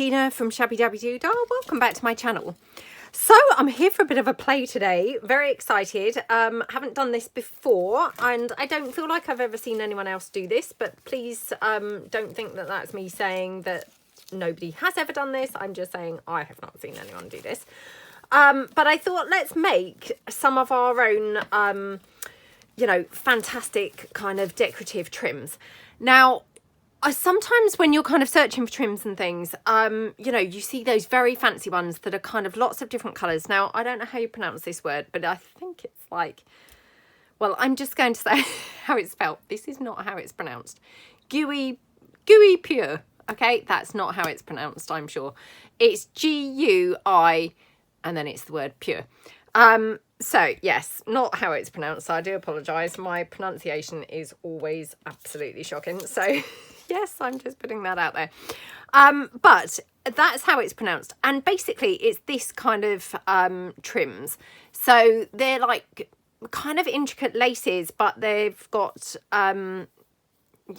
Tina from Shabbydabbydoodah. Welcome back to my channel. So I'm here for a bit of a play today. Very excited. Haven't done this before and I don't feel like I've ever seen anyone else do this, but please don't think that that's me saying that nobody has ever done this. I'm just saying I have not seen anyone do this. But I thought let's make some of our own, you know, fantastic kind of decorative trims. Now, sometimes when you're kind of searching for trims and things, you know, you see those very fancy ones that are kind of lots of different colours. Now, I don't know how you pronounce this word, but I think it's like, well, I'm just going to say how it's spelled. This is not how it's pronounced. Guipure. Okay, that's not how it's pronounced, I'm sure. It's G-U-I, and then it's the word pure. So, yes, not how it's pronounced. So I do apologise. My pronunciation is always absolutely shocking. So, yes, I'm just putting that out there. But that's how it's pronounced. And basically, it's this kind of trims. So they're like kind of intricate laces, but they've got, you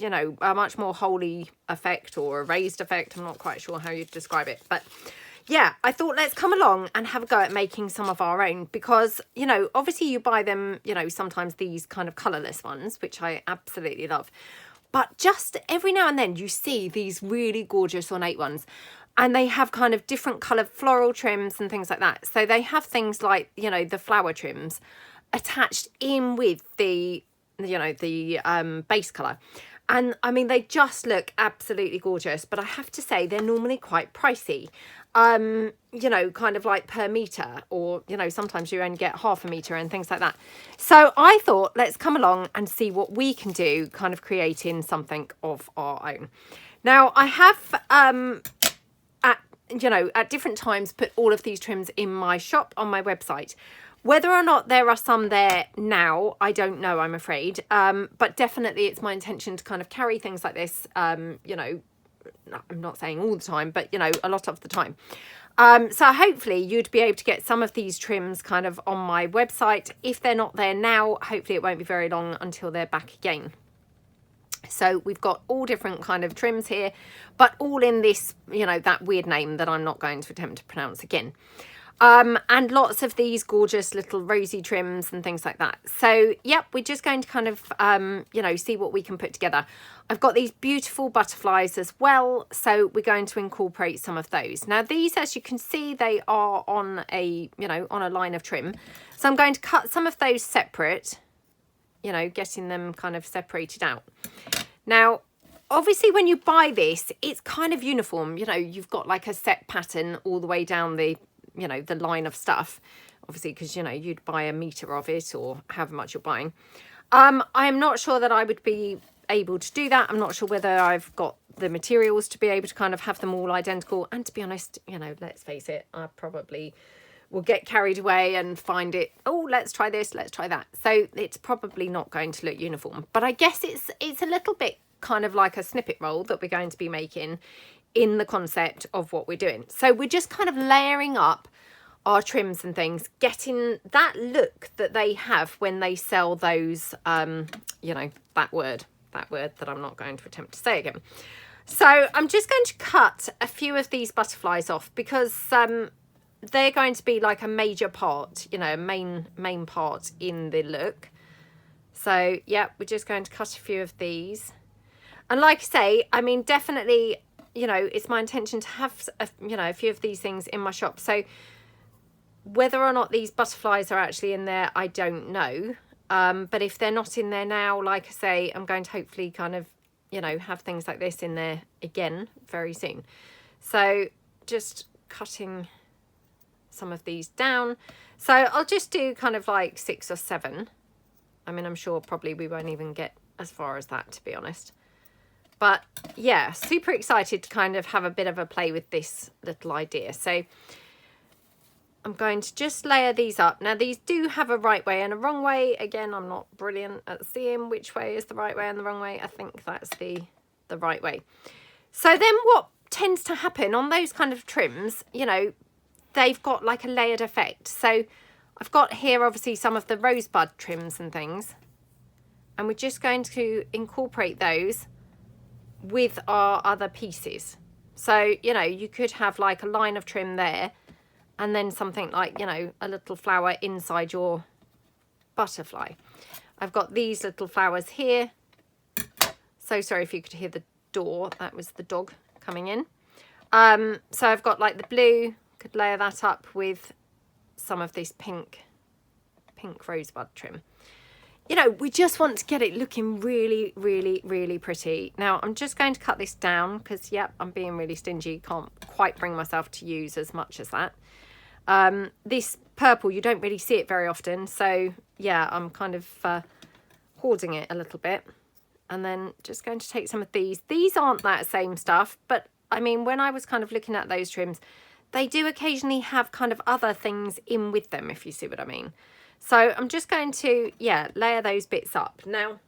know, a much more holy effect or a raised effect. I'm not quite sure how you'd describe it. But yeah, I thought let's come along and have a go at making some of our own because, you know, obviously you buy them, you know, sometimes these kind of colourless ones, which I absolutely love. But just every now and then you see these really gorgeous ornate ones and they have kind of different coloured floral trims and things like that. So they have things like, you know, the flower trims attached in with the, you know, the base colour. And I mean, they just look absolutely gorgeous, but I have to say they're normally quite pricey. You know, kind of like per metre, or, you know, sometimes you only get half a metre and things like that. So I thought, let's come along and see what we can do, kind of creating something of our own. Now, I have, at different times put all of these trims in my shop on my website. Whether or not there are some there now, I don't know, I'm afraid. But definitely it's my intention to kind of carry things like this, you know, I'm not saying all the time, but, you know, a lot of the time. So hopefully you'd be able to get some of these trims kind of on my website. If they're not there now, hopefully it won't be very long until they're back again. So we've got all different kind of trims here, but all in this, you know, that weird name that I'm not going to attempt to pronounce again. And lots of these gorgeous little rosy trims and things like that. So, yep, we're just going to kind of, you know, see what we can put together. I've got these beautiful butterflies as well. So we're going to incorporate some of those. Now, these, as you can see, they are on a, you know, on a line of trim. So I'm going to cut some of those separate, you know, getting them kind of separated out. Now, obviously, when you buy this, it's kind of uniform. You know, you've got like a set pattern all the way down the, you know, the line of stuff, obviously, because, you know, you'd buy a metre of it or however much you're buying. I'm not sure that I would be able to do that. I'm not sure whether I've got the materials to be able to kind of have them all identical. And to be honest, you know, let's face it, I probably will get carried away and find it, oh, let's try this, let's try that. So it's probably not going to look uniform. But I guess it's a little bit kind of like a snippet roll that we're going to be making in the concept of what we're doing. So we're just kind of layering up our trims and things, getting that look that they have when they sell those, you know, that word that I'm not going to attempt to say again. So I'm just going to cut a few of these butterflies off because they're going to be like a major part, you know, main part in the look. So yeah, we're just going to cut a few of these. And like I say, I mean, definitely, you know, it's my intention to have, you know, a few of these things in my shop. So whether or not these butterflies are actually in there, I don't know. But if they're not in there now, like I say, I'm going to hopefully kind of, you know, have things like this in there again very soon. So just cutting some of these down. So I'll just do kind of like 6 or 7. I mean, I'm sure probably we won't even get as far as that, to be honest. But yeah, super excited to kind of have a bit of a play with this little idea. So I'm going to just layer these up. Now, these do have a right way and a wrong way. Again, I'm not brilliant at seeing which way is the right way and the wrong way. I think that's the right way. So then what tends to happen on those kind of trims, you know, they've got like a layered effect. So I've got here, obviously, some of the rosebud trims and things. And we're just going to incorporate those with our other pieces. So, you know, you could have like a line of trim there and then something like, you know, a little flower inside your butterfly. I've got these little flowers here. So sorry if you could hear the door. That was the dog coming in. So I've got like the blue, could layer that up with some of this pink rosebud trim. You know, we just want to get it looking really, really, really pretty. Now, I'm just going to cut this down because, yep, I'm being really stingy. Can't quite bring myself to use as much as that. This purple, you don't really see it very often. So, yeah, I'm kind of hoarding it a little bit. And then just going to take some of these. These aren't that same stuff, but, I mean, when I was kind of looking at those trims, they do occasionally have kind of other things in with them, if you see what I mean. So I'm just going to, yeah, layer those bits up. Now,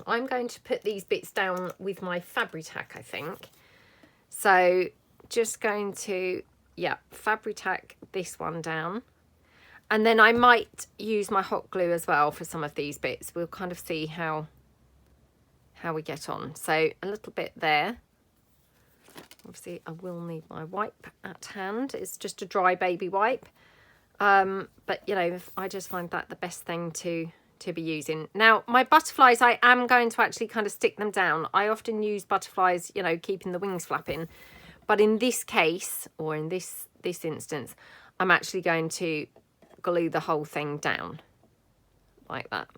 I'm going to put these bits down with my Fabri-Tac, I think. So just going to, yeah, Fabri-Tac this one down. And then I might use my hot glue as well for some of these bits. We'll kind of see how we get on. So a little bit there. Obviously, I will need my wipe at hand. It's just a dry baby wipe. But, you know, I just find that the best thing to be using. Now, my butterflies, I am going to actually kind of stick them down. I often use butterflies, you know, keeping the wings flapping. But in this case, or in this instance, I'm actually going to glue the whole thing down like that.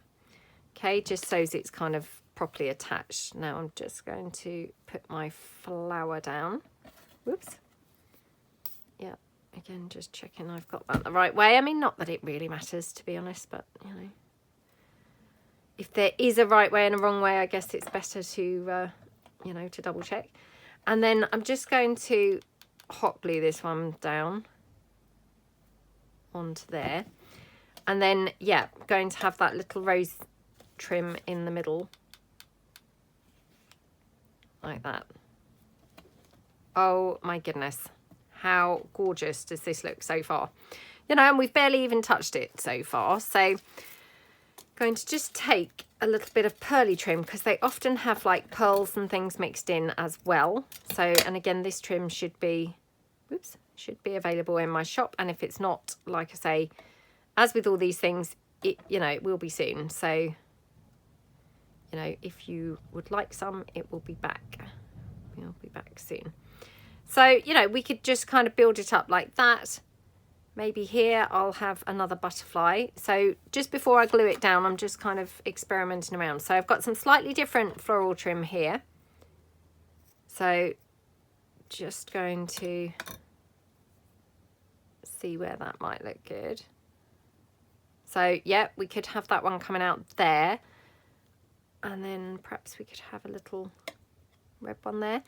Okay, just so it's kind of properly attached. Now I'm just going to put my flower down. Whoops. Yeah. Again, just checking I've got that the right way. I mean, not that it really matters, to be honest, but, you know, if there is a right way and a wrong way, I guess it's better to, you know, to double check. And then I'm just going to hot glue this one down onto there. And then, yeah, going to have that little rose trim in the middle. Like that. Oh, my goodness. How gorgeous does this look so far? You know, and we've barely even touched it so far. So going to just take a little bit of pearly trim because they often have like pearls and things mixed in as well. So, and again, this trim should be, whoops, should be available in my shop. And if it's not, like I say, as with all these things, it, you know, it will be soon. So, you know, if you would like some, it will be back. We'll be back soon. So, you know, we could just kind of build it up like that. Maybe here I'll have another butterfly. So just before I glue it down, I'm just kind of experimenting around. So I've got some slightly different floral trim here. So just going to see where that might look good. So, yeah, we could have that one coming out there. And then perhaps we could have a little red one there.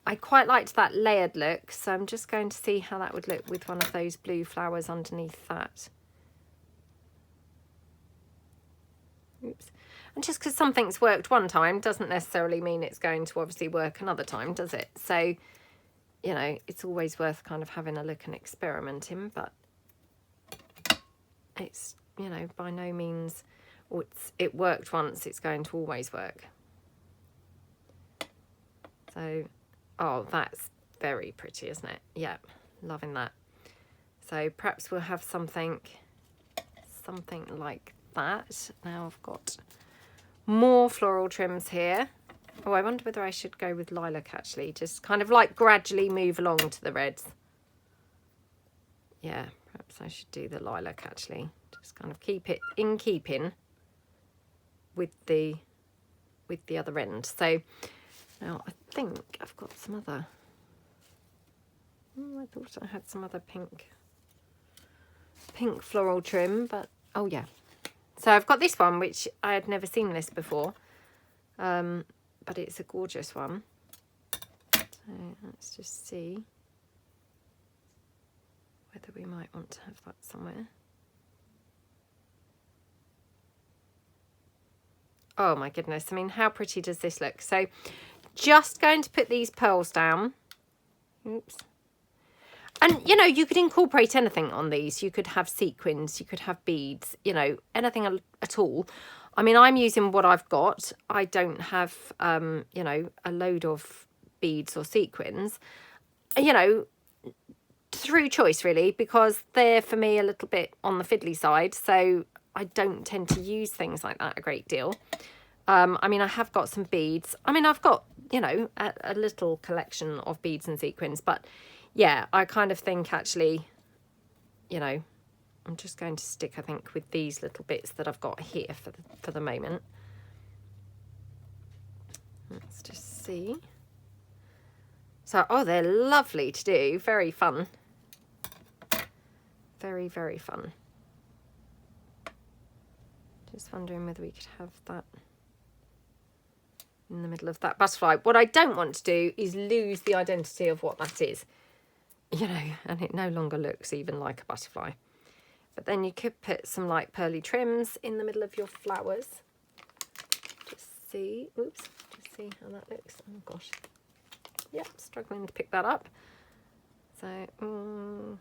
I quite liked that layered look, so I'm just going to see how that would look with one of those blue flowers underneath that. Oops. And just because something's worked one time doesn't necessarily mean it's going to obviously work another time, does it? So, you know, it's always worth kind of having a look and experimenting, but it's, you know, by no means, or it worked once, it's going to always work. So, oh, that's very pretty, isn't it? Yeah, loving that. So perhaps we'll have something like that. Now I've got more floral trims here. Oh, I wonder whether I should go with lilac actually. Just kind of like gradually move along to the reds. Yeah, perhaps I should do the lilac actually. Just kind of keep it in keeping with the other end. So now I think I've got some other, I thought I had some other pink floral trim, but oh yeah. So I've got this one, which I had never seen this before, but it's a gorgeous one. So let's just see whether we might want to have that somewhere. Oh my goodness, I mean, how pretty does this look? So just going to put these pearls down. Oops. And, you know, you could incorporate anything on these. You could have sequins, you could have beads, you know, anything at all. I mean, I'm using what I've got. I don't have, you know, a load of beads or sequins, you know, through choice really, because they're for me a little bit on the fiddly side. So I don't tend to use things like that a great deal. I mean, I have got some beads. I mean, I've got, you know, a little collection of beads and sequins, but yeah, I kind of think actually, you know, I'm just going to stick, I think, with these little bits that I've got here for the moment. Let's just see. So, oh, they're lovely to do. Very fun. Very, very fun. Just wondering whether we could have that in the middle of that butterfly. What I don't want to do is lose the identity of what that is, you know, and it no longer looks even like a butterfly. But then you could put some like pearly trims in the middle of your flowers. Just see, oops, just see how that looks. Oh gosh. Yep, struggling to pick that up. So, oh,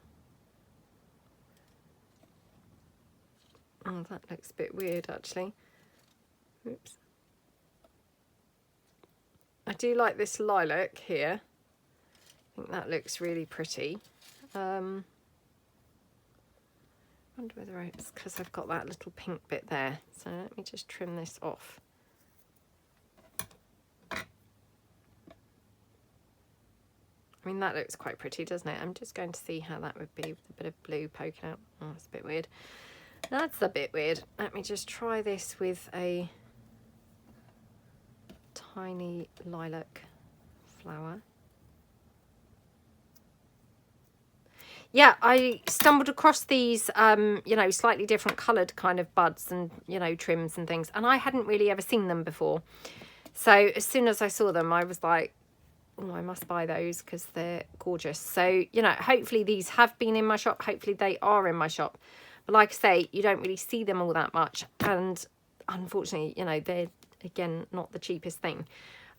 that looks a bit weird actually. Oops. I do like this lilac here. I think that looks really pretty. Wonder whether it's because I've got that little pink bit there. So let me just trim this off. I mean, that looks quite pretty, doesn't it? I'm just going to see how that would be with a bit of blue poking out. Oh, that's a bit weird. That's a bit weird. Let me just try this with a tiny lilac flower. Yeah, I stumbled across these, you know, slightly different coloured kind of buds and, you know, trims and things. And I hadn't really ever seen them before. So as soon as I saw them, I was like, oh, I must buy those because they're gorgeous. So, you know, hopefully these have been in my shop. Hopefully they are in my shop. But like I say, you don't really see them all that much. And unfortunately, you know, they're, again, not the cheapest thing.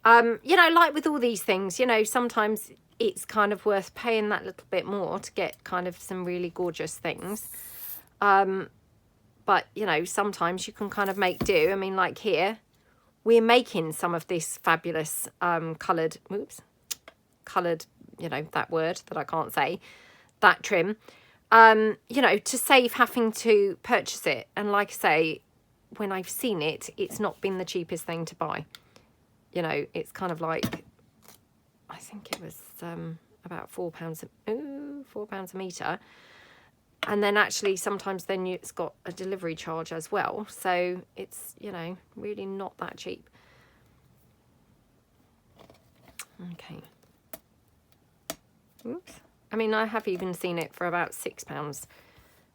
You know, like with all these things, you know, sometimes it's kind of worth paying that little bit more to get kind of some really gorgeous things. But, you know, sometimes you can kind of make do. I mean, like here, we're making some of this fabulous coloured, you know, that word that I can't say, that trim, you know, to save having to purchase it. And like I say, when I've seen it, it's not been the cheapest thing to buy. You know, it's kind of like, I think it was about £4 a metre. And then actually sometimes then it's got a delivery charge as well. So it's, you know, really not that cheap. Okay. Oops. I mean, I have even seen it for about £6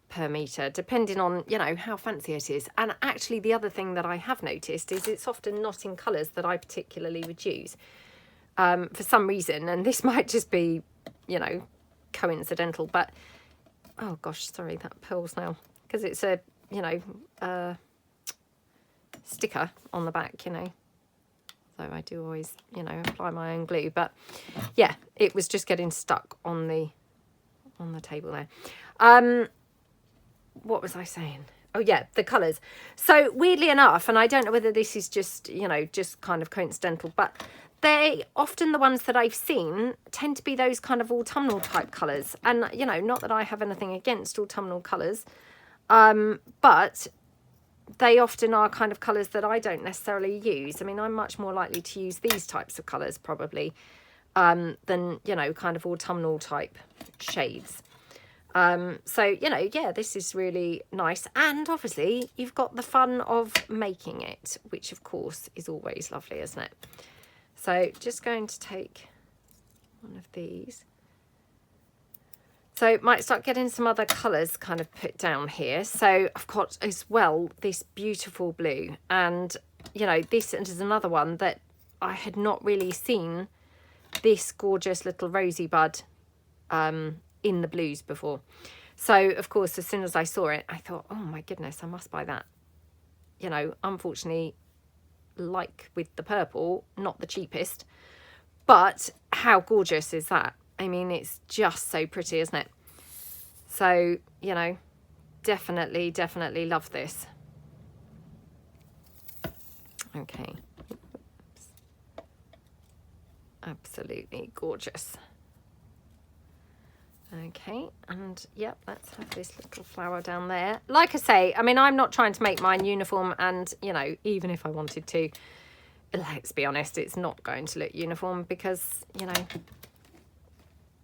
per metre, depending on, you know, how fancy it is. And actually the other thing that I have noticed is it's often not in colours that I particularly would use for some reason. And this might just be, you know, coincidental, but oh gosh, sorry, that pulls now because it's a, you know, sticker on the back, you know. So I do always, you know, apply my own glue, but yeah, it was just getting stuck on the table there. What was I saying? Oh yeah, the colours. So weirdly enough, and I don't know whether this is just, you know, just kind of coincidental, but they often, the ones that I've seen, tend to be those kind of autumnal type colours. And, you know, not that I have anything against autumnal colours, but they often are kind of colours that I don't necessarily use. I mean, I'm much more likely to use these types of colours probably than, you know, kind of autumnal type shades. So, you know, yeah, this is really nice. And obviously you've got the fun of making it, which of course is always lovely, isn't it? So just going to take one of these. So might start getting some other colours kind of put down here. So I've got as well this beautiful blue. And, you know, this is another one that I had not really seen this gorgeous little rosy bud in the blues before. So of course, as soon as I saw it, I thought, oh my goodness, I must buy that. You know, unfortunately, like with the purple, not the cheapest, but how gorgeous is that? I mean, it's just so pretty, isn't it? So, you know, definitely love this. Okay. Oops. Absolutely gorgeous. Okay, and yep, let's have this little flower down there. Like I say, I mean, I'm not trying to make mine uniform, and, you know, even if I wanted to, let's be honest, it's not going to look uniform because, you know,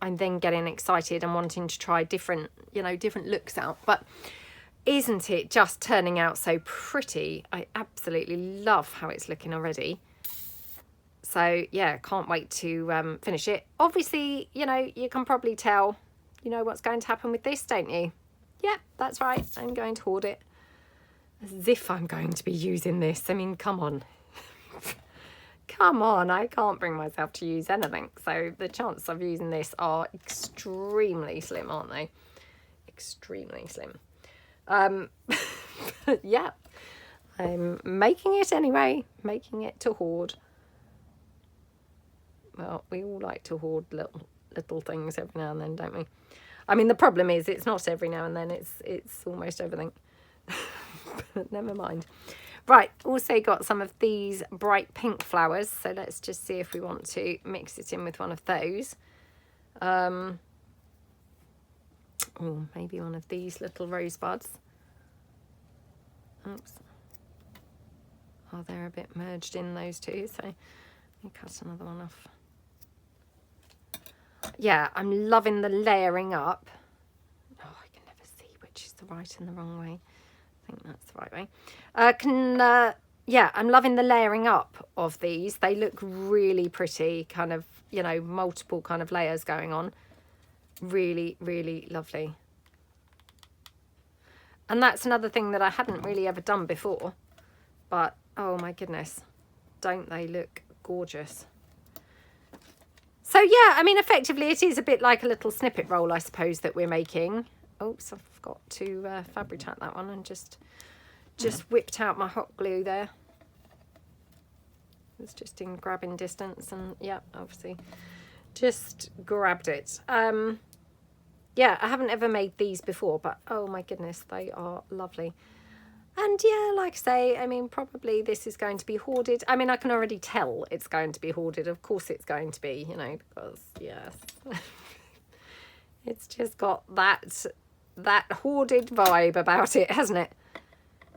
I'm then getting excited and wanting to try different, you know, different looks out. But isn't it just turning out so pretty? I absolutely love how it's looking already. So, yeah, can't wait to finish it. Obviously, you know, you can probably tell, you know what's going to happen with this, don't you? Yeah, that's right. I'm going to hoard it. As if I'm going to be using this. I mean, come on. Come on, I can't bring myself to use anything. So the chances of using this are extremely slim, aren't they? Extremely slim. Yeah, I'm making it anyway. Making it to hoard. Well, we all like to hoard little things every now and then, don't we? I mean, the problem is it's not every now and then. It's almost everything. But never mind. Right, also got some of these bright pink flowers. So let's just see if we want to mix it in with one of those. Oh, maybe one of these little rosebuds. Oops. Oh, they're a bit merged in, those two. So let me cut another one off. Yeah, I'm loving the layering up. Oh, I can never see which is the right and the wrong way. I think that's the right way. Yeah, I'm loving the layering up of these. They look really pretty, kind of, you know, multiple kind of layers going on. Really, really lovely. And that's another thing that I hadn't really ever done before. But, oh my goodness, don't they look gorgeous? So yeah, I mean, effectively it is a bit like a little snippet roll, I suppose, that we're making. Oops, I forgot to Fabri-Tac that one and just whipped out my hot glue there. It's just in grabbing distance, and yeah, obviously just grabbed it. Yeah, I haven't ever made these before, but oh my goodness, they are lovely. And yeah, like I say, I mean, probably this is going to be hoarded. I mean, I can already tell it's going to be hoarded. Of course it's going to be, you know, because, yes. It's just got that hoarded vibe about it, hasn't it?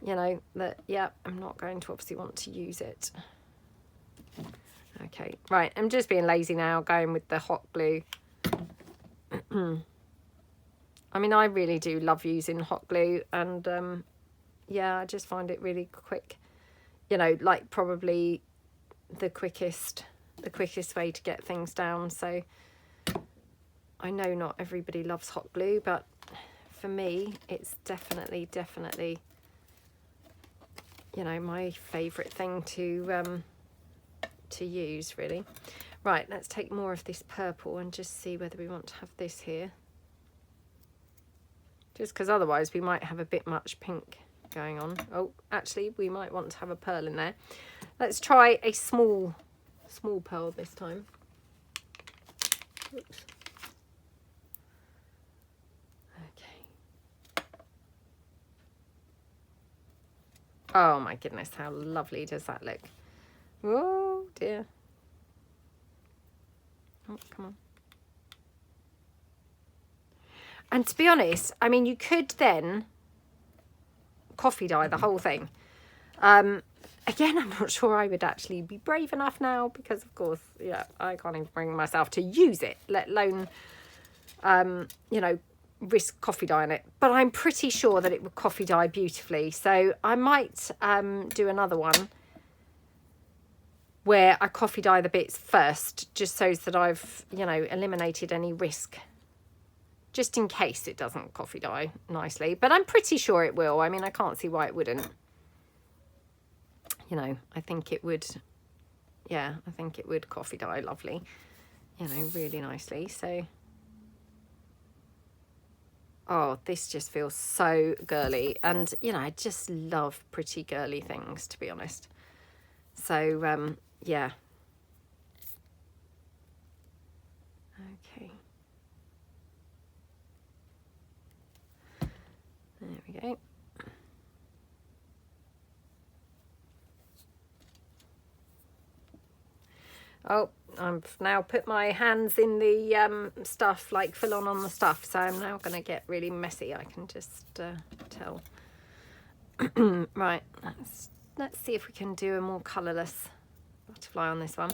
You know, that, yeah, I'm not going to obviously want to use it. Okay, right, I'm just being lazy now, going with the hot glue. I mean, I really do love using hot glue, and yeah, I just find it really quick, you know, like probably the quickest way to get things down. So I know not everybody loves hot glue, but for me it's definitely, you know, my favorite thing to use, really. Right, let's take more of this purple and just see whether we want to have this here, just because otherwise we might have a bit much pink going on. Oh, actually we might want to have a pearl in there. Let's try a small pearl this time. Oops. Okay. Oh my goodness, how lovely does that look? Oh dear. Oh, come on. And to be honest, I mean, you could then coffee dye the whole thing. Again, I'm not sure I would actually be brave enough now because, of course, yeah, I can't even bring myself to use it, let alone, you know, risk coffee dyeing it. But I'm pretty sure that it would coffee dye beautifully. So I might do another one where I coffee dye the bits first, just so that I've, you know, eliminated any risk, just in case it doesn't coffee dye nicely. But I'm pretty sure it will. I mean, I can't see why it wouldn't. You know, I think it would, yeah, I think it would coffee dye lovely, you know, really nicely. So, oh, this just feels so girly. And, you know, I just love pretty girly things, to be honest. So, yeah. Okay. There we go. Oh, I've now put my hands in the stuff, like full on the stuff. So I'm now going to get really messy. I can just tell. Right, let's see if we can do a more colourless butterfly on this one.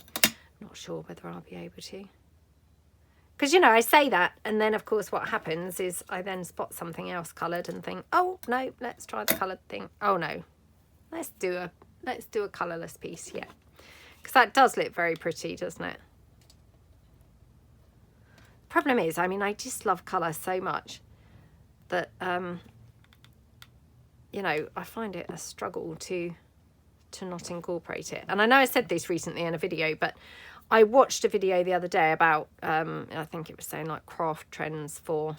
Not sure whether I'll be able to. Because, you know, I say that, and then, of course, what happens is I then spot something else coloured and think, oh, no, let's try the coloured thing. Oh, no, let's do a colourless piece, yeah. Because that does look very pretty, doesn't it? Problem is, I mean, I just love colour so much that, you know, I find it a struggle to not incorporate it. And I know I said this recently in a video, but I watched a video the other day about, I think it was saying like craft trends for,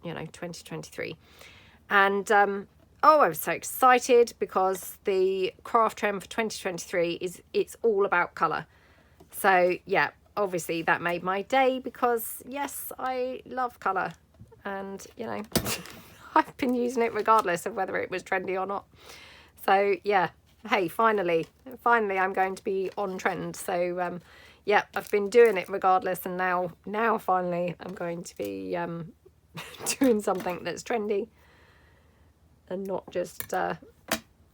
you know, 2023. And, oh, I was so excited because the craft trend for 2023 it's all about colour. So, yeah, obviously that made my day because, yes, I love colour. And, you know, I've been using it regardless of whether it was trendy or not. So, yeah, hey, finally I'm going to be on trend. So, yeah, I've been doing it regardless, and now finally I'm going to be doing something that's trendy and not just,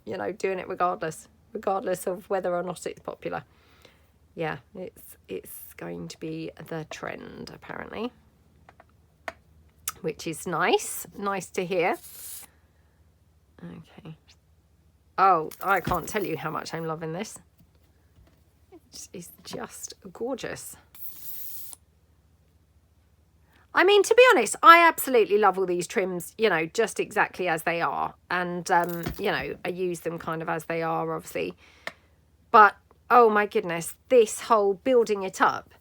you know, doing it regardless of whether or not it's popular. Yeah, it's going to be the trend, apparently, which is nice to hear. Okay. Oh, I can't tell you how much I'm loving this. It's just gorgeous. I mean, to be honest, I absolutely love all these trims, you know, just exactly as they are. And, you know, I use them kind of as they are, obviously. But, oh my goodness, this whole building it up,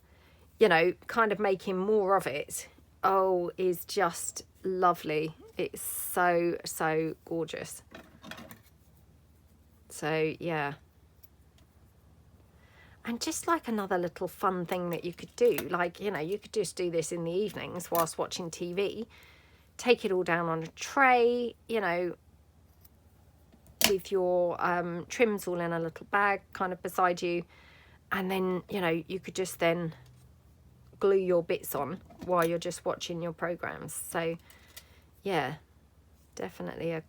you know, kind of making more of it, oh, is just lovely. It's so gorgeous. So, yeah. And just like another little fun thing that you could do, like, you know, you could just do this in the evenings whilst watching TV, take it all down on a tray, you know, with your trims all in a little bag kind of beside you. And then, you know, you could just then glue your bits on while you're just watching your programs. So, yeah, definitely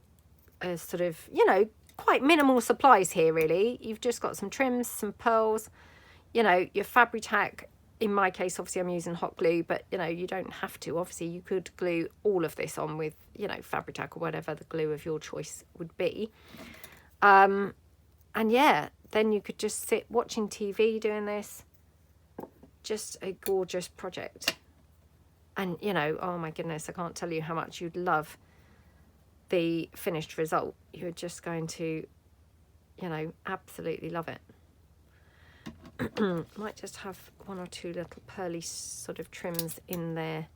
a sort of, you know, quite minimal supplies here, really. You've just got some trims, some pearls, you know, your Fabri-Tac. In my case, obviously I'm using hot glue, but, you know, you don't have to. Obviously, you could glue all of this on with, you know, Fabri-Tac or whatever the glue of your choice would be. And yeah, then you could just sit watching TV doing this. Just a gorgeous project. And, you know, oh my goodness, I can't tell you how much you'd love the finished result. You're just going to, you know, absolutely love it. Might just have one or two little pearly sort of trims in there,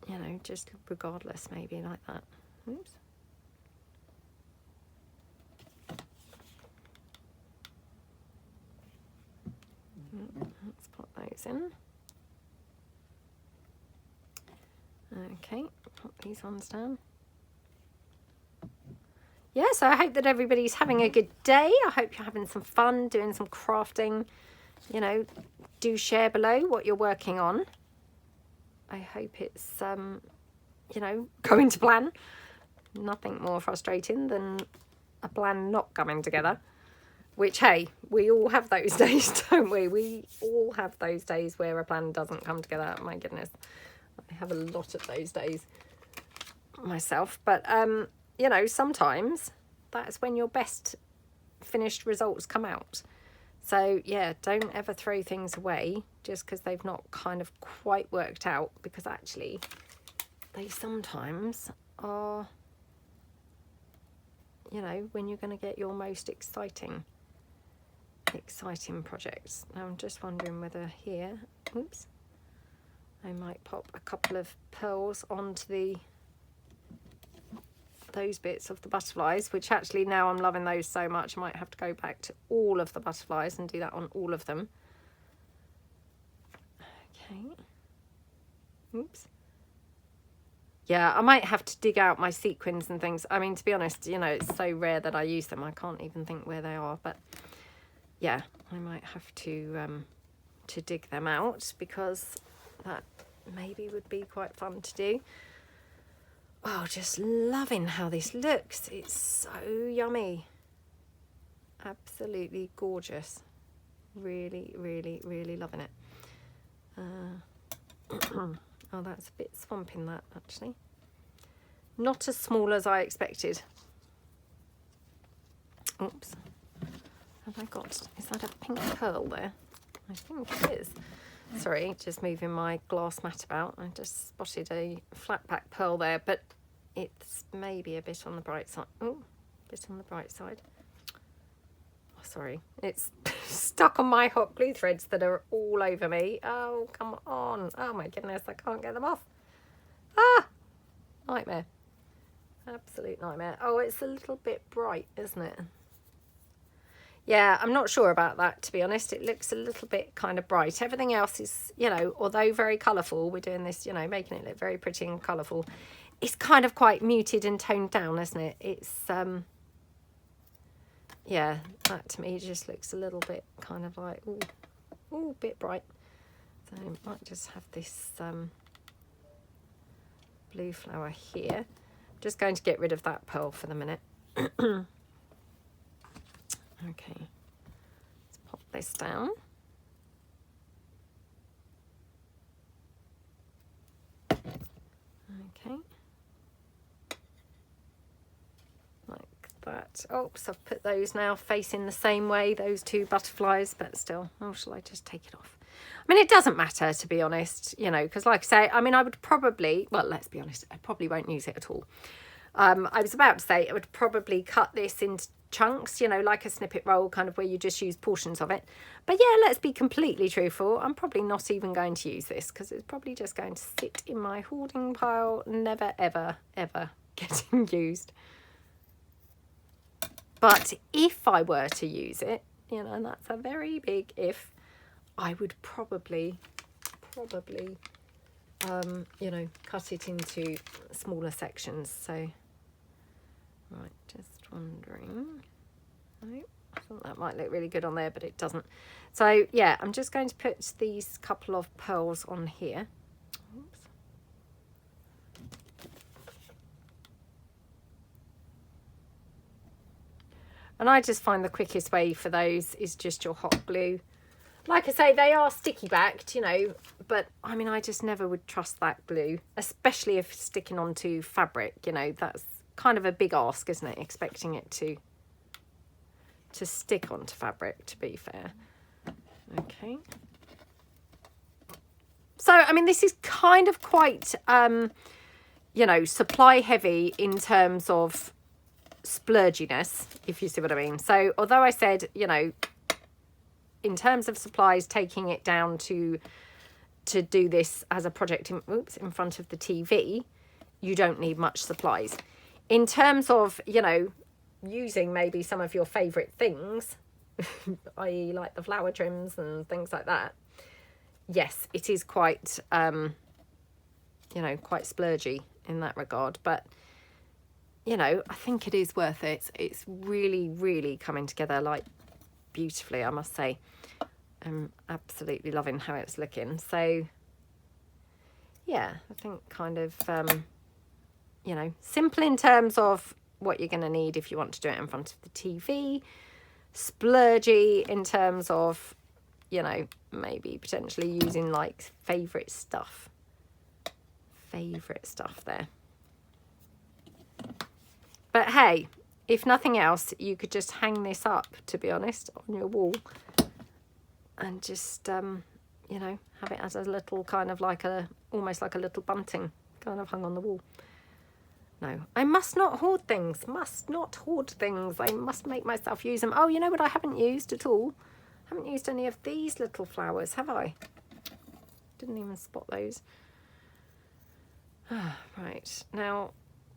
you know, just regardless, maybe like that. Oops. Let's put those in. Okay, put these ones down. Yeah, so I hope that everybody's having a good day. I hope you're having some fun doing some crafting. You know, do share below what you're working on. I hope it's, you know, going to plan. Nothing more frustrating than a plan not coming together. Which, hey, we all have those days, don't we? We all have those days where a plan doesn't come together. My goodness. I have a lot of those days myself. But, you know, sometimes that's when your best finished results come out. So, yeah, don't ever throw things away just because they've not kind of quite worked out, because actually they sometimes are, you know, when you're going to get your most exciting projects. Now, I'm just wondering whether here, oops, I might pop a couple of pearls onto those bits of the butterflies, which actually now I'm loving those so much I might have to go back to all of the butterflies and do that on all of them. Okay. Oops. Yeah, I might have to dig out my sequins and things. I mean, to be honest, you know, it's so rare that I use them. I can't even think where they are, but yeah, I might have to dig them out, because that maybe would be quite fun to do. Oh, just loving how this looks. It's so yummy. Absolutely gorgeous. Really, really, really loving it. Oh, that's a bit swamping, that, actually. Not as small as I expected. Oops. Have I got, is that a pink pearl there? I think it is. Sorry, just moving my glass mat about. I just spotted a flat back pearl there, but it's maybe a bit on the bright side. Oh, a bit on the bright side. Oh, sorry, it's stuck on my hot glue threads that are all over me. Oh, come on. Oh my goodness, I can't get them off. Ah, nightmare. Absolute nightmare. Oh, it's a little bit bright, isn't it? Yeah, I'm not sure about that, to be honest. It looks a little bit kind of bright. Everything else is, you know, although very colourful, we're doing this, you know, making it look very pretty and colourful. It's kind of quite muted and toned down, isn't it? It's, yeah, that to me just looks a little bit kind of like, ooh, bit bright. So I might just have this blue flower here. I'm just going to get rid of that pearl for the minute. Okay, let's pop this down. Okay, like that. Oh, so I've put those now facing the same way, those two butterflies, but still, oh, shall I just take it off? I mean, it doesn't matter, to be honest, you know, because like I say, I mean, I would probably, well, let's be honest, I probably won't use it at all. I was about to say I would probably cut this into chunks, you know, like a snippet roll, kind of where you just use portions of it. But yeah, let's be completely truthful. I'm probably not even going to use this, because it's probably just going to sit in my hoarding pile, never, ever, ever getting used. But if I were to use it, you know, and that's a very big if, I would probably, you know, cut it into smaller sections. So, right, just wondering. No, I thought that might look really good on there, but it doesn't. So yeah, I'm just going to put these couple of pearls on here. Oops. And I just find the quickest way for those is just your hot glue. Like I say, they are sticky backed, you know, but I mean, I just never would trust that glue, especially if sticking onto fabric, you know, that's kind of a big ask, isn't it? Expecting it to stick onto fabric, to be fair. Okay. So, I mean, this is kind of quite, you know, supply heavy in terms of splurginess, if you see what I mean. So, although I said, you know, in terms of supplies, taking it down to do this as a project in front of the TV, you don't need much supplies. In terms of, you know, using maybe some of your favourite things, i.e. like the flower trims and things like that, yes, it is quite, you know, quite splurgy in that regard. But, you know, I think it is worth it. It's really, really coming together like beautifully, I must say. I'm absolutely loving how it's looking. So yeah, I think kind of you know, simple in terms of what you're going to need if you want to do it in front of the TV, splurgy in terms of, you know, maybe potentially using like favorite stuff there. But hey, if nothing else, you could just hang this up, to be honest, on your wall and just, you know, have it as a little kind of like almost like a little bunting kind of hung on the wall. No, I must not hoard things, I must make myself use them. Oh, you know what I haven't used at all? I haven't used any of these little flowers, have I? Didn't even spot those. Right, now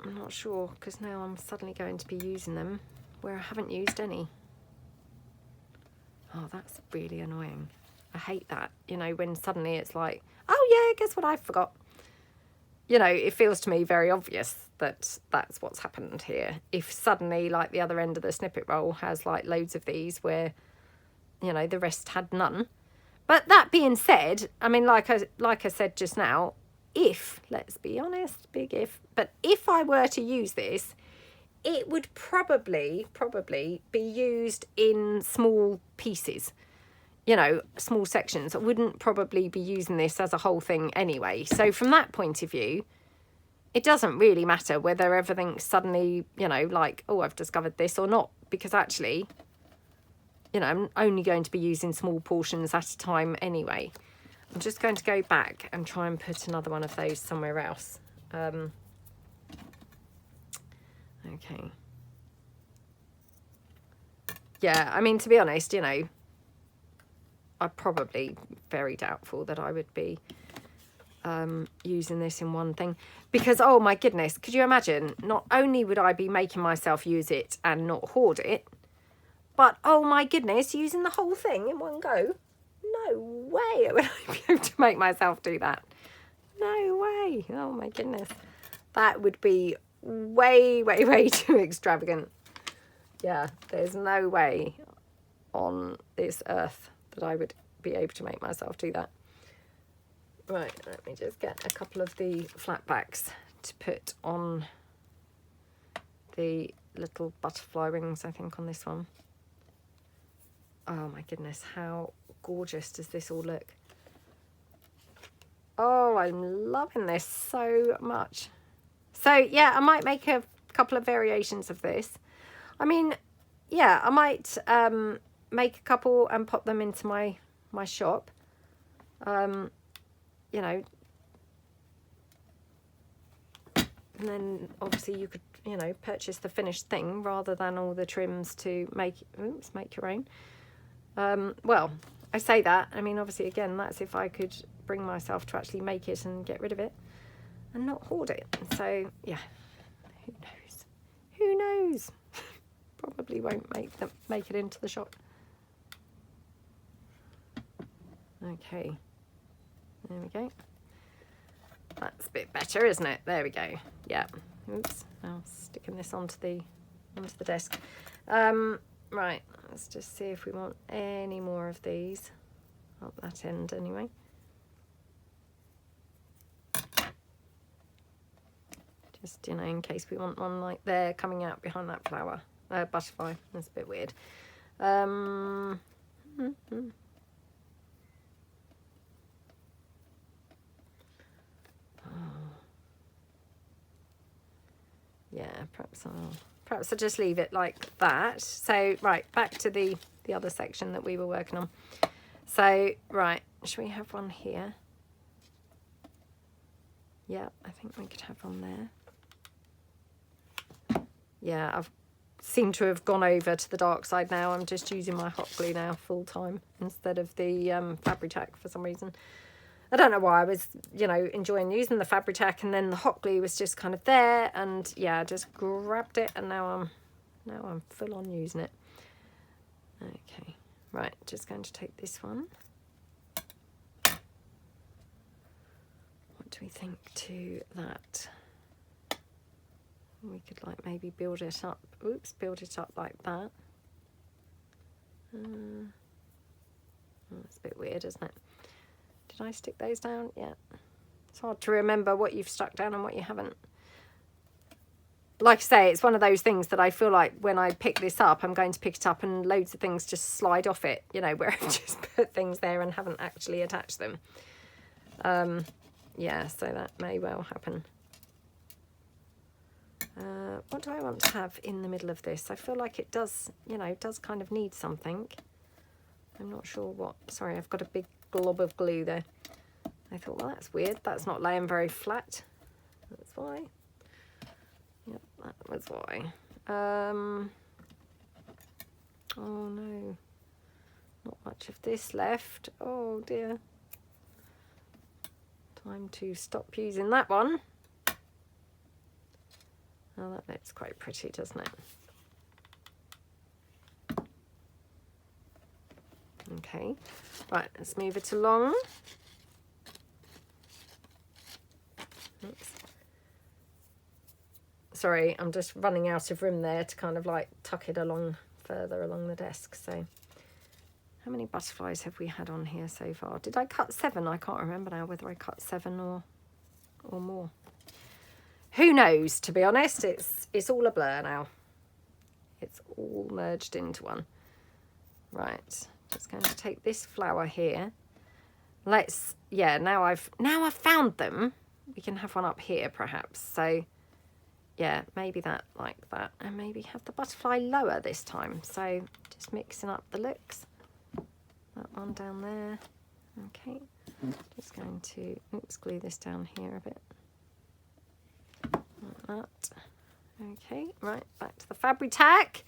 I'm not sure, because now I'm suddenly going to be using them where I haven't used any. Oh, that's really annoying. I hate that, you know, when suddenly it's like, oh yeah, guess what I forgot? You know, it feels to me very obvious that that's what's happened here. If suddenly, like, the other end of the snippet roll has like loads of these where, you know, the rest had none. But that being said, I mean, like I said just now, if, let's be honest, big if, but if I were to use this, it would probably be used in small pieces, you know, small sections. I wouldn't probably be using this as a whole thing anyway. So from that point of view, it doesn't really matter whether everything's suddenly, you know, like, oh, I've discovered this or not, because actually, you know, I'm only going to be using small portions at a time anyway. I'm just going to go back and try and put another one of those somewhere else. Okay. Yeah, I mean, to be honest, you know, I'm probably very doubtful that I would be using this in one thing, because, oh my goodness, could you imagine? Not only would I be making myself use it and not hoard it, but oh my goodness, using the whole thing in one go. No way would I be able to make myself do that. No way. Oh my goodness. That would be way too extravagant. Yeah, there's no way on this earth that I would be able to make myself do that. Right, let me just get a couple of the flat backs to put on the little butterfly rings, I think, on this one. Oh my goodness, how gorgeous does this all look? Oh, I'm loving this so much. So yeah, I might make a couple of variations of this. I mean, yeah, I might make a couple and pop them into my shop. You know, and then obviously you could, you know, purchase the finished thing rather than all the trims to make your own. Well, I say that, I mean, obviously, again, that's if I could bring myself to actually make it and get rid of it and not hoard it. So yeah, who knows? Probably won't make it into the shop. Okay, there we go. That's a bit better, isn't it? There we go. Yeah. Oops. Now sticking this onto the desk. Right. Let's just see if we want any more of these up that end anyway. Just, you know, in case we want one like there coming out behind that flower. Butterfly. That's a bit weird. Yeah, perhaps I'll just leave it like that. So, right, back to the other section that we were working on. So, right, should we have one here? Yeah, I think we could have one there. Yeah, I've seemed to have gone over to the dark side now. I'm just using my hot glue now full time instead of the Fabri-Tac for some reason. I don't know why. I was, you know, enjoying using the Fabri-Tac, and then the hot glue was just kind of there, and yeah, I just grabbed it, and now I'm full on using it. Okay, right, just going to take this one. What do we think to that? We could like maybe build it up. Oops, build it up like that. That's a bit weird, isn't it? Did I stick those down? Yeah. It's hard to remember what you've stuck down and what you haven't. Like I say, it's one of those things that I feel like when I pick this up, I'm going to pick it up and loads of things just slide off it, you know, where I've just put things there and haven't actually attached them. Yeah, so that may well happen. What do I want to have in the middle of this? I feel like it does, you know, does kind of need something. I'm not sure what. Sorry, I've got a big glob of glue there. I thought, well, that's weird. That's not laying very flat. That's why. Yep, that was why. Oh no. Not much of this left. Oh dear. Time to stop using that one. Oh, that looks quite pretty, doesn't it? Okay, right, let's move it along. Oops. Sorry, I'm just running out of room there to kind of like tuck it along further along the desk. So How many butterflies have we had on here so far? Did I cut 7? I can't remember now whether I cut 7 or more. Who knows, to be honest. It's all a blur now. It's all merged into one. Right, just going to take this flower here. Let's, yeah, now I've found them. We can have one up here perhaps. So yeah, maybe that like that, and maybe have the butterfly lower this time. So just mixing up the looks. That one down there. Okay, just going to glue this down here a bit. Like that. Okay, right, back to the Fabri-Tac.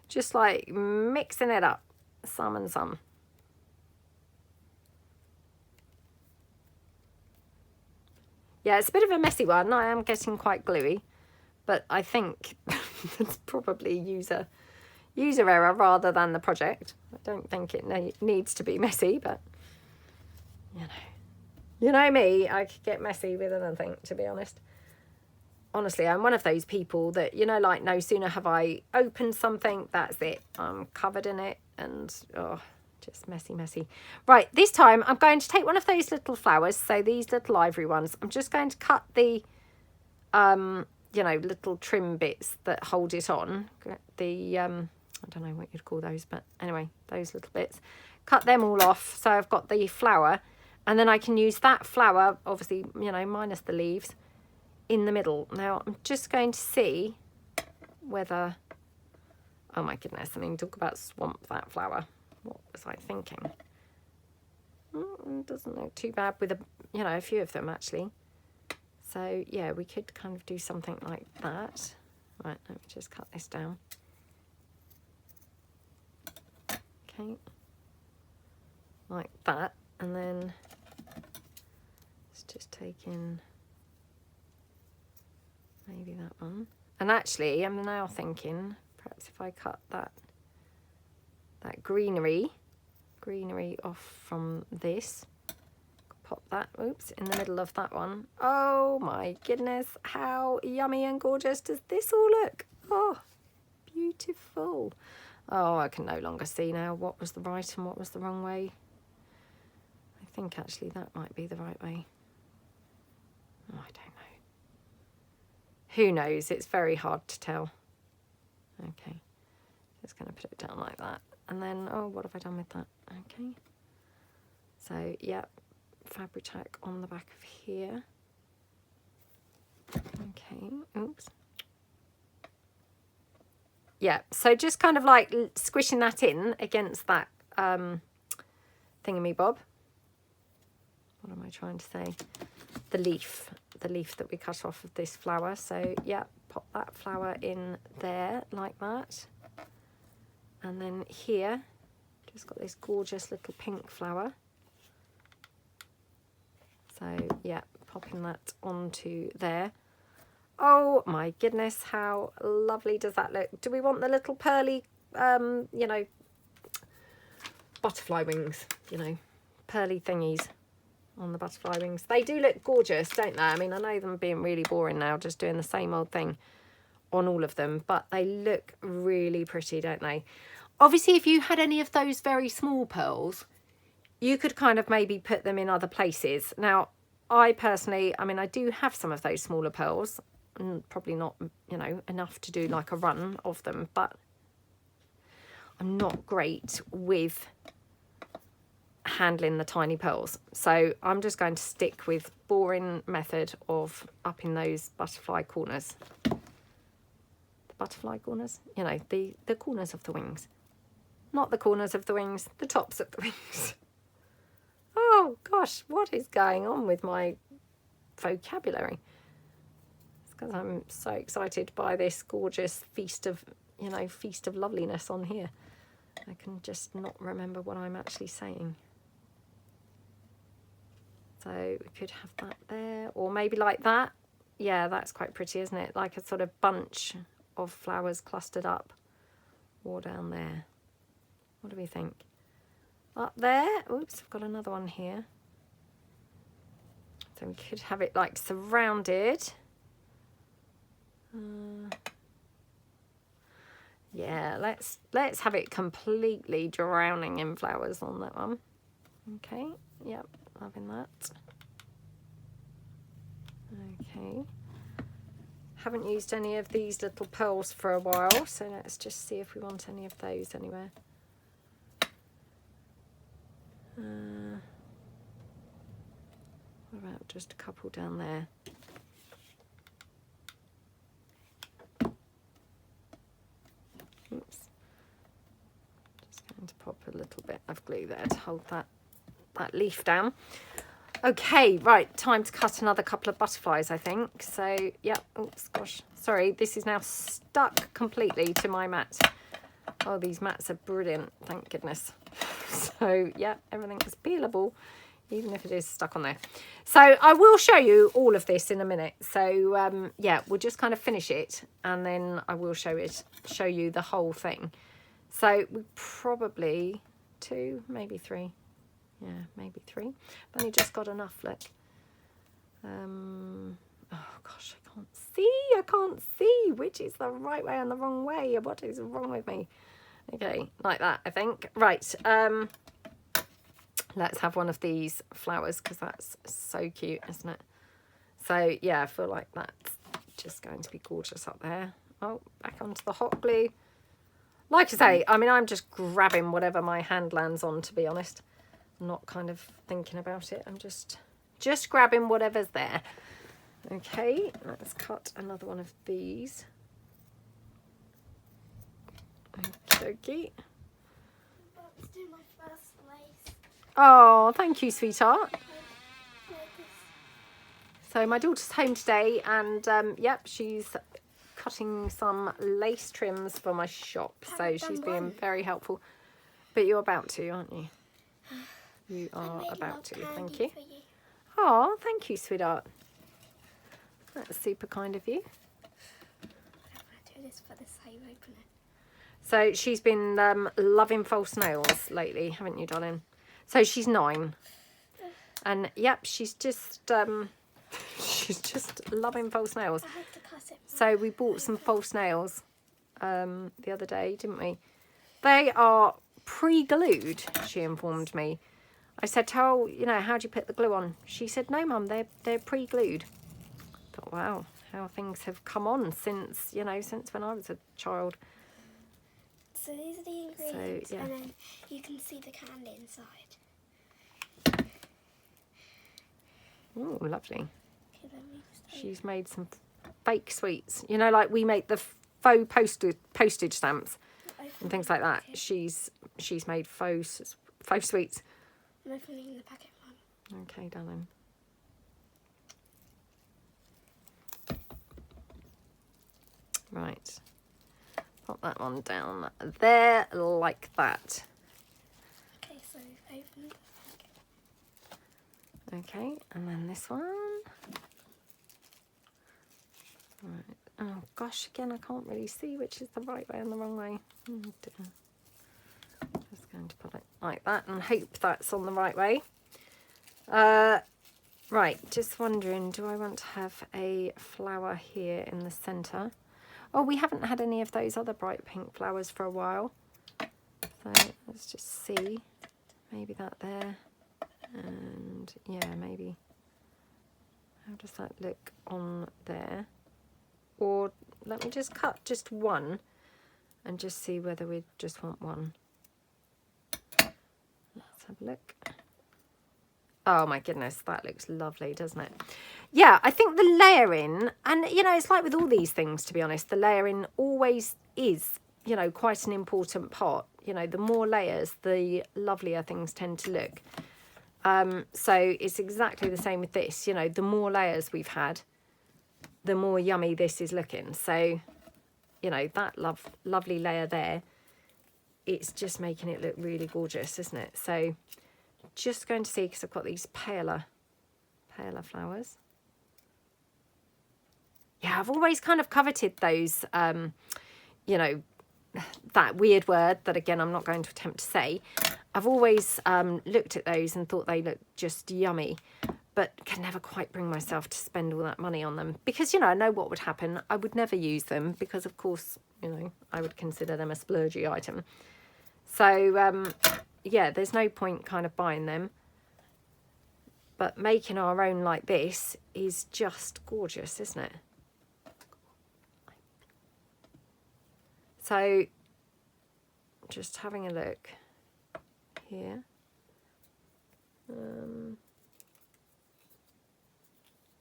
Just like mixing it up, some and some. Yeah, it's a bit of a messy one. I am getting quite gluey, but I think it's probably user error rather than the project. I don't think it needs to be messy, but you know me, I could get messy with anything, to be honest. Honestly, I'm one of those people that, you know, like no sooner have I opened something, that's it. I'm covered in it and, oh, just messy. Right, this time I'm going to take one of those little flowers, so these little ivory ones. I'm just going to cut the, you know, little trim bits that hold it on. The, I don't know what you'd call those, but anyway, those little bits. Cut them all off, so I've got the flower. And then I can use that flower, obviously, you know, minus the leaves, in the middle. Now I'm just going to see whether, oh my goodness, I mean, talk about swamp that flower. What was I thinking? It doesn't look too bad with a few of them actually. So yeah, we could kind of do something like that. Right, let me just cut this down. Okay, like that, and then let's just take in maybe that one. And actually, I'm now thinking, perhaps if I cut that greenery off from this, pop that, oops, in the middle of that one. Oh my goodness, how yummy and gorgeous does this all look? Oh, beautiful. Oh, I can no longer see now what was the right and what was the wrong way. I think actually that might be the right way. Oh, I don't know. Who knows? It's very hard to tell. Okay, just going to put it down like that. And then, oh, what have I done with that? Okay. So, yeah, Fabri-Tac on the back of here. Okay, oops. Yeah, so just kind of like squishing that in against that thingy-bob. What am I trying to say? The leaf that we cut off of this flower. So, yeah, pop that flower in there like that. And then here, just got this gorgeous little pink flower. So, yeah, popping that onto there. Oh my goodness, how lovely does that look? Do we want the little pearly, you know, butterfly wings, you know, pearly thingies on the butterfly wings? They do look gorgeous, don't they? I mean, I know them being really boring now, just doing the same old thing on all of them, but they look really pretty, don't they? Obviously, if you had any of those very small pearls, you could kind of maybe put them in other places. Now, I personally, I mean, I do have some of those smaller pearls, and probably not, you know, enough to do like a run of them, but I'm not great with handling the tiny pearls. So I'm just going to stick with boring method of upping those butterfly corners. The butterfly corners? You know, the corners of the wings. Not the corners of the wings, the tops of the wings. Oh gosh, what is going on with my vocabulary? It's because I'm so excited by this gorgeous feast of, you know, feast of loveliness on here. I can just not remember what I'm actually saying. So we could have that there, or maybe like that. Yeah, that's quite pretty, isn't it? Like a sort of bunch of flowers clustered up, or down there. What do we think? Up there. Oops, I've got another one here. So we could have it like surrounded. Yeah, let's have it completely drowning in flowers on that one. Okay, yep, loving that. Okay. Haven't used any of these little pearls for a while, so let's just see if we want any of those anywhere. What about just a couple down there? Oops. Just going to pop a little bit of glue there to hold that leaf down. Okay, right, time to cut another couple of butterflies, I think. So, yeah, oops, gosh, sorry, this is now stuck completely to my mat. Oh, these mats are brilliant, thank goodness. So, yeah, everything is peelable, even if it is stuck on there. So, I will show you all of this in a minute. So, yeah, we'll just kind of finish it, and then I will show you the whole thing. So, we probably 2, maybe 3. Yeah, maybe 3. I've only just got enough, look. Oh gosh, I can't see which is the right way and the wrong way. What is wrong with me? Okay, like that, I think. Right, let's have one of these flowers because that's so cute, isn't it? So yeah, I feel like that's just going to be gorgeous up there. Oh, back onto the hot glue. Like I say, I mean, I'm just grabbing whatever my hand lands on, to be honest. I'm not kind of thinking about it. I'm just grabbing whatever's there. Okay, let's cut another one of these. Okay. Let's do my first lace. Oh, thank you, sweetheart. So my daughter's home today, and yep, she's cutting some lace trims for my shop. So she's being very helpful. But you're about to, aren't you? You are about to, thank you. Oh, thank you, sweetheart. That's super kind of you. I'm going to do this for the same opener. So she's been loving false nails lately, haven't you, darling? So she's 9. And yep, she's just loving false nails. I had to cut it. So we bought some false nails the other day, didn't we? They are pre-glued, she informed me. I said to her, you know, how do you put the glue on? She said, no, Mum, they're pre-glued. I thought, wow, how things have come on since, you know, since when I was a child. So these are the ingredients, So, yeah. and then you can see the candy inside. Oh, lovely. Okay, then we just She's made some fake sweets. You know, like we make the faux postage stamps and things like that. She's made faux sweets. I'm opening the packet one. Okay, darling. Right. Pop that one down there like that. Okay, so open the packet. Okay, and then this one. Right. Oh gosh, again, I can't really see which is the right way and the wrong way. Oh dear. Just going to put it like that and hope that's on the right way. Right, just wondering, do I want to have a flower here in the centre? Oh, we haven't had any of those other bright pink flowers for a while. So let's just see. Maybe that there. And yeah, maybe. How does that look on there? Or let me just cut just one and just see whether we just want one. Let's have a look. Oh my goodness, that looks lovely, doesn't it? Yeah, I think the layering, and you know, it's like with all these things, to be honest, the layering always is, you know, quite an important part. You know, the more layers, the lovelier things tend to look. So it's exactly the same with this. You know, the more layers we've had, the more yummy this is looking. So, you know, that lovely layer there, it's just making it look really gorgeous, isn't it? So just going to see, because I've got these paler flowers. Yeah, I've always kind of coveted those, you know, that weird word that, again, I'm not going to attempt to say. I've always looked at those and thought they looked just yummy. but can never quite bring myself to spend all that money on them because, you know, I know what would happen. I would never use them because, of course, you know, I would consider them a splurgy item. So, yeah, there's no point kind of buying them. But making our own like this is just gorgeous, isn't it? So, just having a look here.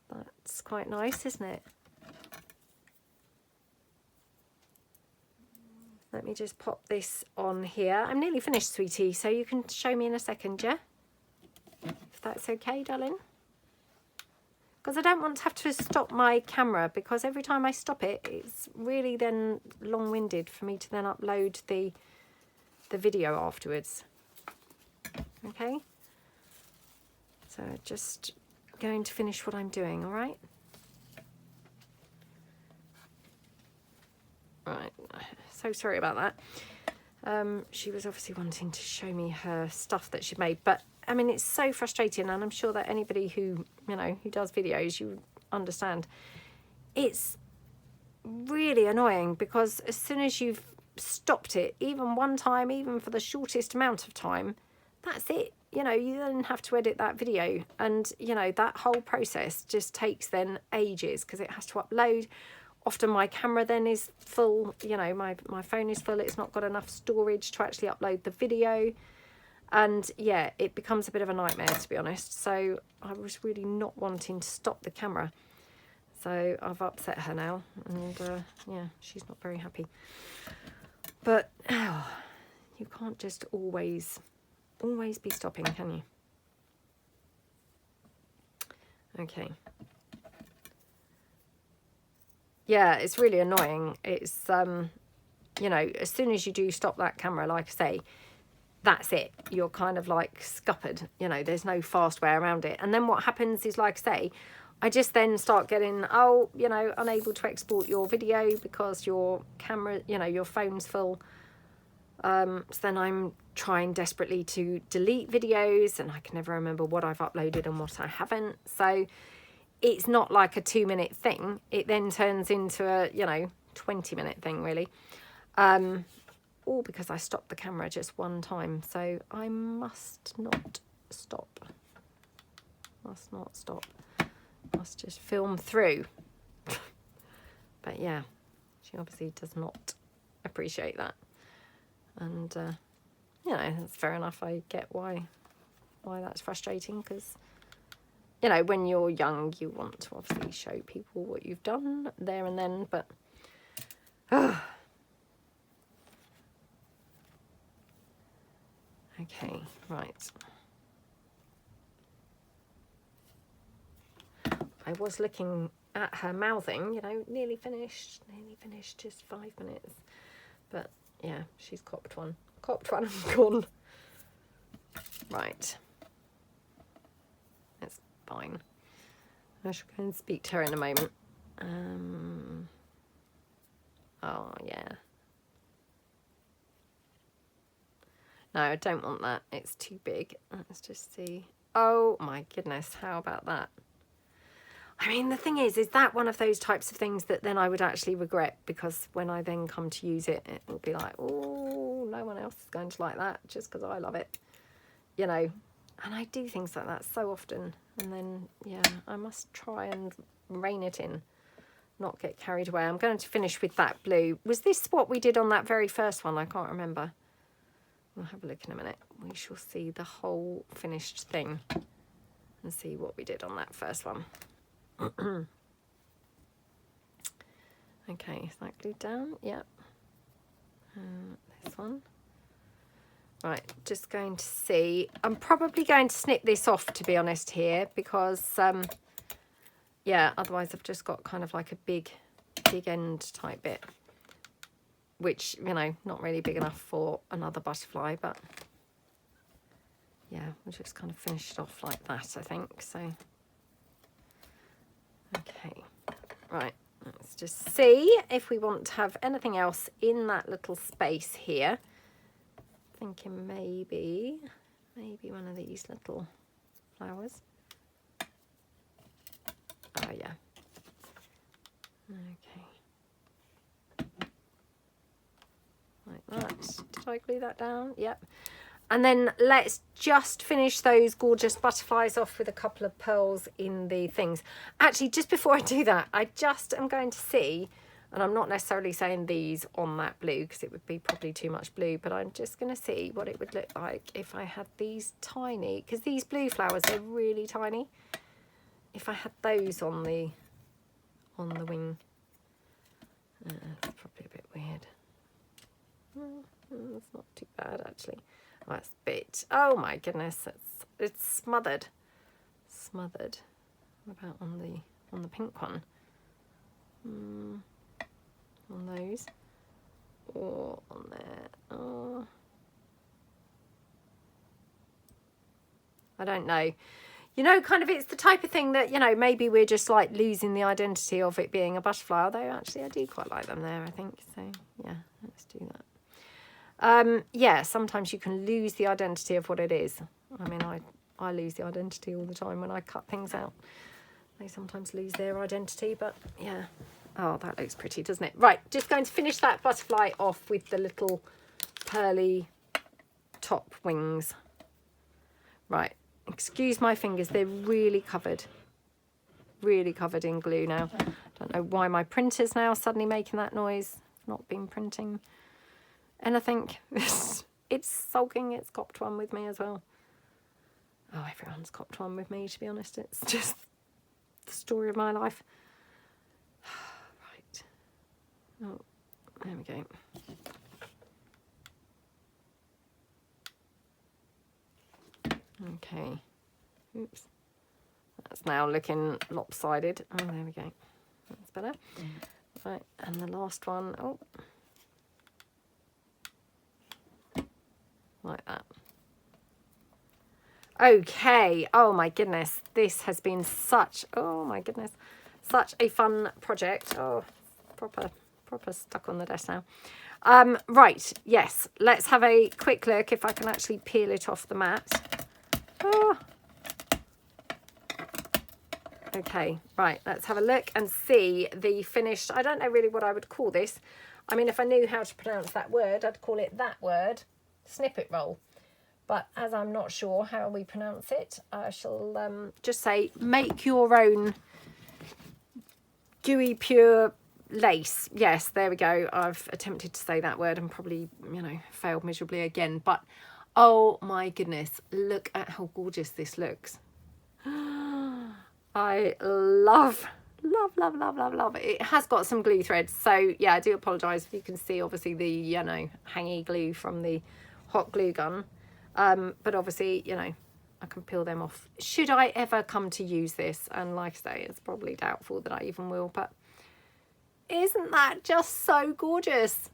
That's quite nice, isn't it? Let me just pop this on here. I'm nearly finished, sweetie, so you can show me in a second, yeah? If that's okay, darling. Because I don't want to have to stop my camera, because every time I stop it, it's really then long-winded for me to then upload the video afterwards. Okay? So just going to finish what I'm doing, all right? Right, so sorry about that. She was obviously wanting to show me her stuff that she made, but I mean, it's so frustrating, and I'm sure that anybody who, you know, who does videos, you understand. It's really annoying because as soon as you've stopped it, even one time, even for the shortest amount of time, that's it. You know, you then have to edit that video, and, you know, that whole process just takes then ages because it has to upload. Often my camera then is full, you know, my phone is full. It's not got enough storage to actually upload the video. And yeah, it becomes a bit of a nightmare, to be honest. So I was really not wanting to stop the camera. So I've upset her now. And yeah, she's not very happy. But you can't just always be stopping, can you? Okay. Yeah, it's really annoying. It's, you know, as soon as you do stop that camera, like I say, that's it. You're kind of like scuppered. You know, there's no fast way around it. And then what happens is, like I say, I just then start getting, oh, you know, unable to export your video because your camera, you know, your phone's full. So then I'm trying desperately to delete videos, and I can never remember what I've uploaded and what I haven't. So it's not like a 2-minute thing. It then turns into a, you know, 20-minute thing, really. All because I stopped the camera just one time. So I must not stop. Must not stop. Must just film through. But yeah, she obviously does not appreciate that. And, you know, that's fair enough. I get why that's frustrating, because, you know, when you're young, you want to obviously show people what you've done there and then, but... Okay, right. I was looking at her mouthing, you know, nearly finished, just 5 minutes. But, yeah, she's copped one and gone. Right. That's fine. I shall go and speak to her in a moment. Oh, yeah. No, I don't want that. It's too big. Let's just see. Oh, my goodness. How about that? I mean, the thing is that one of those types of things that then I would actually regret, because when I then come to use it, it will be like, oh, no one else is going to like that just because I love it. You know, and I do things like that so often. And then, yeah, I must try and rein it in, not get carried away. I'm going to finish with that blue. Was this what we did on that very first one? I can't remember. We'll have a look in a minute. We shall see the whole finished thing and see what we did on that first one. Okay, is that glued down? Yep. This one. Right, just going to see. I'm probably going to snip this off, to be honest, here, because, yeah, otherwise I've just got kind of like a big end type bit, which, you know, not really big enough for another butterfly, but yeah, we'll just kind of finish it off like that, I think. So, okay, right, let's just see if we want to have anything else in that little space here. Thinking maybe one of these little flowers. yeah. Okay. Like that. Did I glue that down? Yep. And then let's just finish those gorgeous butterflies off with a couple of pearls in the things. Actually, just before I do that, I just am going to see, and I'm not necessarily saying these on that blue because it would be probably too much blue, but I'm just going to see what it would look like if I had these tiny, because these blue flowers are really tiny. If I had those on the wing, it's probably a bit weird. It's not too bad actually. That's a bit, oh my goodness, it's smothered. What about on the pink one? On those, or on there. Oh, I don't know. You know, kind of, it's the type of thing that, you know, maybe we're just like losing the identity of it being a butterfly, although actually I do quite like them there, I think. So yeah, let's do that. Yeah, sometimes you can lose the identity of what it is. I mean, I lose the identity all the time when I cut things out. They sometimes lose their identity, but yeah. Oh, that looks pretty, doesn't it? Right, just going to finish that butterfly off with the little pearly top wings. Right, excuse my fingers, they're really covered in glue now. Don't know why my printer's now suddenly making that noise. Not been printing anything. It's sulking, it's copped one with me as well. Oh, everyone's copped one with me, to be honest. It's just the story of my life. Right. Oh, there we go. Okay. Oops. That's now looking lopsided. Oh, there we go. That's better. Right, and the last one. Oh. Like that. Okay. Oh my goodness. This has been such, oh my goodness, such a fun project. Oh, proper stuck on the desk now. Right. Yes. Let's have a quick look if I can actually peel it off the mat. Oh. Okay. Right. Let's have a look and see the finished. I don't know really what I would call this. I mean, if I knew how to pronounce that word, I'd call it that word. Snippet roll, but as I'm not sure how we pronounce it, I shall just say make your own Guipure lace. Yes, there we go. I've attempted to say that word and probably, you know, failed miserably again, but oh my goodness, look at how gorgeous this looks. I love it. It has got some glue threads, so yeah, I do apologize if you can see obviously the, you know, hangy glue from the hot glue gun, but obviously, you know, I can peel them off should I ever come to use this, and like I say, it's probably doubtful that I even will, but isn't that just so gorgeous?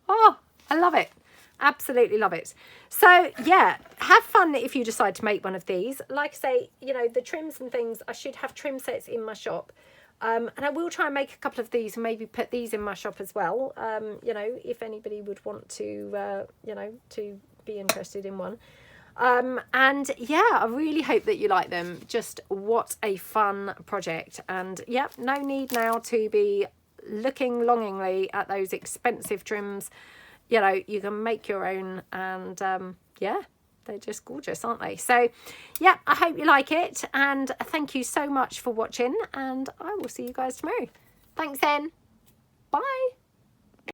Oh, I love it. Absolutely love it. So yeah, have fun if you decide to make one of these. Like I say, you know, the trims and things, I should have trim sets in my shop. And I will try and make a couple of these and maybe put these in my shop as well. You know, if anybody would want to, you know, to be interested in one. And yeah, I really hope that you like them. Just what a fun project. And yeah, no need now to be looking longingly at those expensive trims. You know, you can make your own, and yeah, they're just gorgeous, aren't they? So yeah, I hope you like it, and thank you so much for watching, and I will see you guys tomorrow. Thanks then. Bye.